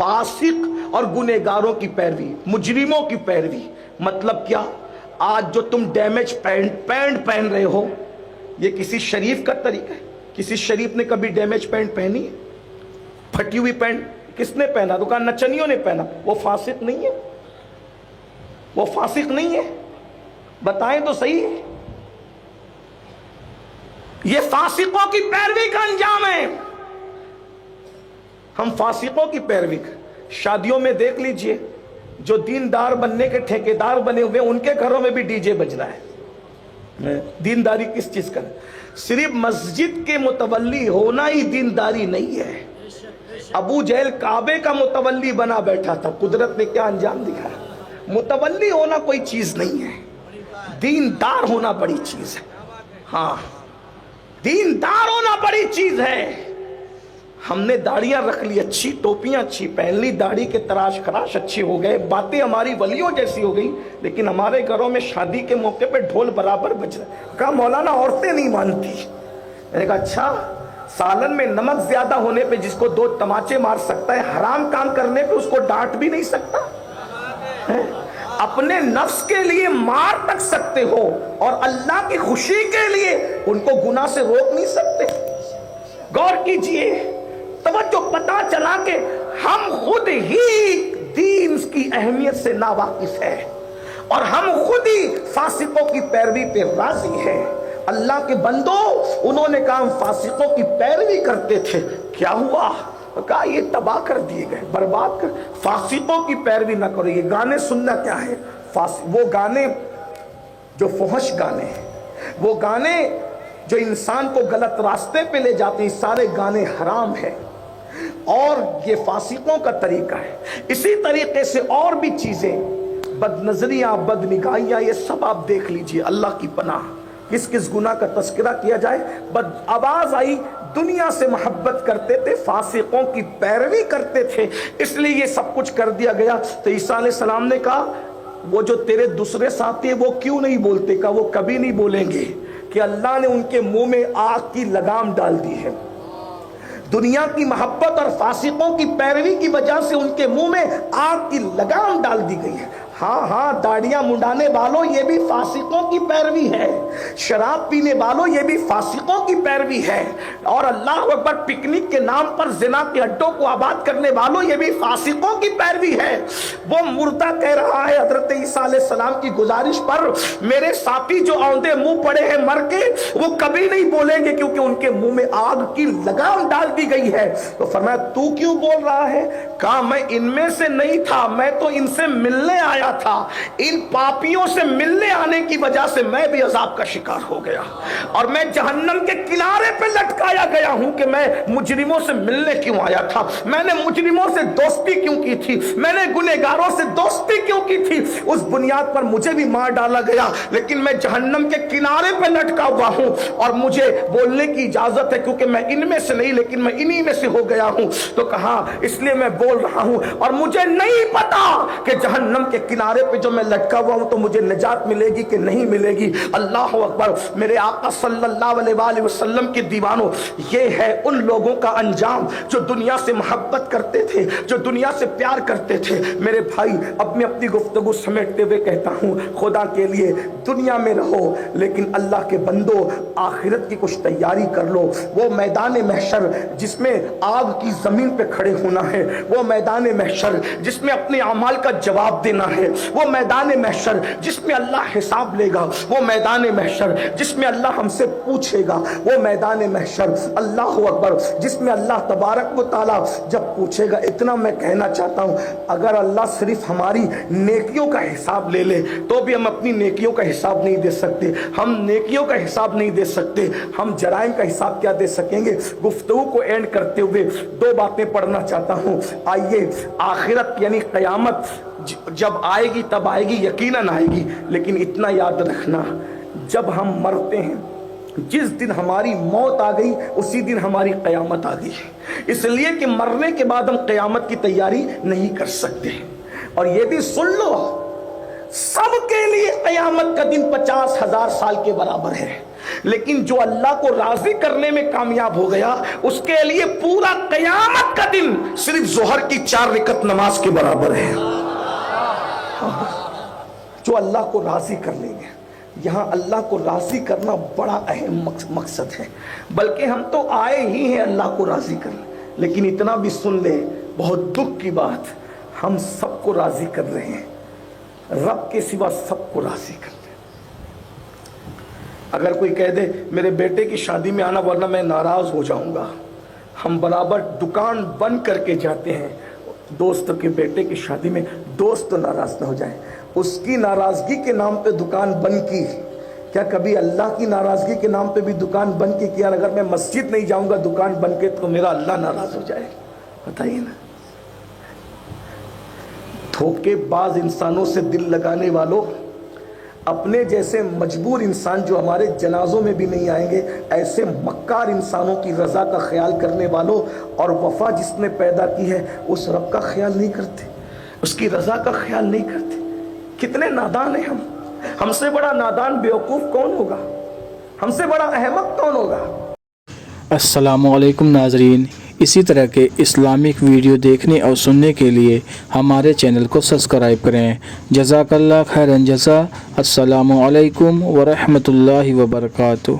فاسق اور گنہگاروں کی پیروی، مجرموں کی پیروی۔ مطلب کیا؟ آج جو تم ڈیمیج پینٹ پہن رہے ہو، یہ کسی شریف کا طریقہ ہے؟ کسی شریف نے کبھی ڈیمیج پینٹ پہنی ہے؟ پھٹی ہوئی پینٹ کس نے پہنا؟ دکان نچنیوں نے پہنا۔ وہ فاسق نہیں ہے؟ وہ فاسق نہیں ہے؟ بتائیں تو صحیح۔ یہ فاسقوں کی پیروی کا انجام ہے۔ ہم فاسقوں کی پیروی شادیوں میں دیکھ لیجئے، جو دیندار بننے کے ٹھیکیدار بنے ہوئے ان کے گھروں میں بھی ڈی جے بج رہا ہے۔ دینداری کس چیز کا؟ صرف مسجد کے متولی ہونا ہی دینداری نہیں ہے۔ ابو جہل کعبے کا متولی بنا بیٹھا تھا، قدرت نے کیا انجام دکھایا؟ متولی ہونا کوئی چیز نہیں ہے، دیندار ہونا بڑی چیز ہے۔ ہاں، دیندار ہونا بڑی چیز ہے۔ ہم نے داڑیاں رکھ لی اچھی، ٹوپیاں اچھی پہن لی، داڑھی کے تراش خراش اچھے ہو گئے، باتیں ہماری ولیوں جیسی ہو گئی، لیکن ہمارے گھروں میں شادی کے موقع پہ ڈھول برابر بج رہا ہے۔ کہا مولانا عورتیں نہیں مانتی۔ میں نے کہا اچھا، سالن میں نمک زیادہ ہونے پہ جس کو 2 تماچے مار سکتا ہے، حرام کام کرنے پہ اس کو ڈانٹ بھی نہیں سکتا؟ اپنے نفس کے لیے مار تک سکتے ہو اور اللہ کی خوشی کے لیے ان کو گناہ سے روک نہیں سکتے؟ غور کیجئے، توجہ، پتا چلا کہ ہم خود ہی دین کی اہمیت سے ناواقف ہیں اور ہم خود ہی فاسقوں کی پیروی پہ راضی ہیں۔ اللہ کے بندو، انہوں نے کہا ہم فاسقوں کی پیروی کرتے تھے، کیا ہوا؟ کہا یہ تباہ کر دیے گئے، برباد کر۔ فاسقوں کی پیروی نہ کرو۔ یہ گانے سننا کیا ہے؟ وہ گانے جو فحش گانے ہیں، وہ گانے جو انسان کو غلط راستے پہ لے جاتے ہیں، سارے گانے حرام ہیں اور یہ فاسقوں کا طریقہ ہے۔ اسی طریقے سے اور بھی چیزیں، بد نظریاں، بد نگاہیاں، یہ سب آپ دیکھ لیجئے۔ اللہ کی پناہ، کس کس گناہ کا تذکرہ کیا جائے؟ آواز آئی، دنیا سے محبت کرتے تھے، فاسقوں کی پیروی کرتے تھے، اس لیے یہ سب کچھ کر دیا گیا۔ تو عیسیٰ علیہ السلام نے کہا وہ جو تیرے دوسرے ساتھی ہیں وہ کیوں نہیں بولتے؟ کہا وہ کبھی نہیں بولیں گے کہ اللہ نے ان کے منہ میں آگ کی لگام ڈال دی ہے۔ دنیا کی محبت اور فاسقوں کی پیروی کی وجہ سے ان کے منہ میں آگ کی لگام ڈال دی گئی ہے۔ ہاں ہاں، داڑیاں منڈانے والوں یہ بھی فاسقوں کی پیروی ہے، شراب پینے والوں یہ بھی فاسقوں کی پیروی ہے، اور اللہ اکبر، پکنک کے نام پر زنا کے اڈوں کو آباد کرنے والوں یہ بھی فاسقوں کی پیروی ہے۔ وہ مردہ کہہ رہا ہے حضرت عیسیٰ علیہ السلام کی گزارش پر، میرے ساتھی جو اوندے منہ پڑے ہیں مر کے، وہ کبھی نہیں بولیں گے کیونکہ ان کے منہ میں آگ کی لگام ڈال دی گئی ہے۔ تو فرمایا تو کیوں بول رہا ہے؟ کہا میں ان میں سے نہیں تھا، میں تو ان سے ملنے آیا تھا، ان پاپیوں سے ملنے آنے کی وجہ سے میں بھی عذاب کا شکار ہو گیا اور میں جہنم کے کنارے پہ لٹکایا گیا ہوں کہ میں مجرموں سے ملنے کیوں آیا تھا، میں نے مجرموں سے دوستی کیوں کی تھی، میں نے گنہگاروں سے دوستی کیوں کی تھی، اس بنیاد پر مجھے بھی مار ڈالا گیا، لیکن میں جہنم کے کنارے پہ لٹکا ہوا ہوں اور مجھے بولنے کی اجازت ہے کیونکہ میں ان میں سے نہیں لیکن میں انہی میں سے ہو گیا ہوں۔ تو کہا اس لیے میں بول رہا ہوں اور مجھے نہیں پتا کہ جہنم کے کنارے پہ جو میں لٹکا ہوا ہوں تو مجھے نجات ملے گی کہ نہیں ملے گی۔ اللہ اکبر، میرے آقا صلی اللہ علیہ وآلہ وسلم کے دیوانوں، یہ ہے ان لوگوں کا انجام جو دنیا سے محبت کرتے تھے، جو دنیا سے پیار کرتے تھے۔ میرے بھائی، اب میں اپنی گفتگو سمیٹتے ہوئے کہتا ہوں، خدا کے لیے دنیا میں رہو لیکن اللہ کے بندو آخرت کی کچھ تیاری کر لو۔ وہ میدان محشر جس میں آگ کی زمین پہ کھڑے ہونا ہے، وہ میدان محشر جس میں اپنے اعمال کا جواب دینا ہے، وہ میدان محشر جس میں اللہ حساب لے گا، وہ میدان محشر جس میں اللہ ہم سے پوچھے گا، وہ میدان محشر اللہ اکبر جس میں اللہ تبارک و تعالی جب پوچھے گا۔ اتنا میں کہنا چاہتا ہوں، اگر اللہ صرف ہماری نیکیوں کا حساب لے لے تو بھی ہم اپنی نیکیوں کا حساب نہیں دے سکتے، ہم نیکیوں کا حساب نہیں دے سکتے، ہم جرائم کا حساب کیا دے سکیں گے؟ گفتگو کو اینڈ کرتے ہوئے 2 باتیں پڑھنا چاہتا ہوں۔ آئیے، آخرت یعنی قیامت جب آئے گی تب آئے گی، یقیناً آئے گی، لیکن اتنا یاد رکھنا، جب ہم مرتے ہیں، جس دن ہماری موت آ گئی اسی دن ہماری قیامت آ گئی، اس لیے کہ مرنے کے بعد ہم قیامت کی تیاری نہیں کر سکتے۔ اور یہ بھی سن لو، سب کے لیے قیامت کا دن 50,000 سال کے برابر ہے، لیکن جو اللہ کو راضی کرنے میں کامیاب ہو گیا اس کے لیے پورا قیامت کا دن صرف ظہر کی 4 رکعت نماز کے برابر ہے. جو اللہ کو راضی کر لیں گے. یہاں اللہ کو راضی کرنا بڑا اہم مقصد ہے. بلکہ ہم تو آئے ہی ہیں اللہ کو راضی کرنے, لیکن اتنا بھی سن لیں, بہت دکھ کی بات, ہم سب کو راضی کر رہے ہیں, رب کے سوا سب کو راضی کر رہے ہیں. اگر کوئی کہہ دے میرے بیٹے کی شادی میں آنا ورنہ میں ناراض ہو جاؤں گا, ہم برابر دکان بند کر کے جاتے ہیں دوست کے بیٹے کی شادی میں. دوست تو ناراض نہ ہو جائے, اس کی ناراضگی کے نام پہ دکان بند کی. کیا کبھی اللہ کی ناراضگی کے نام پہ بھی دکان بند کی کیا؟ اگر میں مسجد نہیں جاؤں گا دکان بند کے تو میرا اللہ ناراض ہو جائے, بتائیے نا. دھوکے باز انسانوں سے دل لگانے والوں, اپنے جیسے مجبور انسان جو ہمارے جنازوں میں بھی نہیں آئیں گے, ایسے مکار انسانوں کی رضا کا خیال کرنے والوں, اور وفا جس نے پیدا کی ہے اس رب کا خیال نہیں کرتے, اس کی رضا کا خیال نہیں کرتے. کتنے نادان ہیں ہم سے بڑا نادان بیوقوف کون ہوگا؟ ہم سے بڑا احمق کون ہوگا؟ السلام علیکم ناظرین, اسی طرح کے اسلامک ویڈیو دیکھنے اور سننے کے لیے ہمارے چینل کو سبسکرائب کریں. جزاک اللہ خیرن جزا. السلام علیکم ورحمۃ اللہ وبرکاتہ.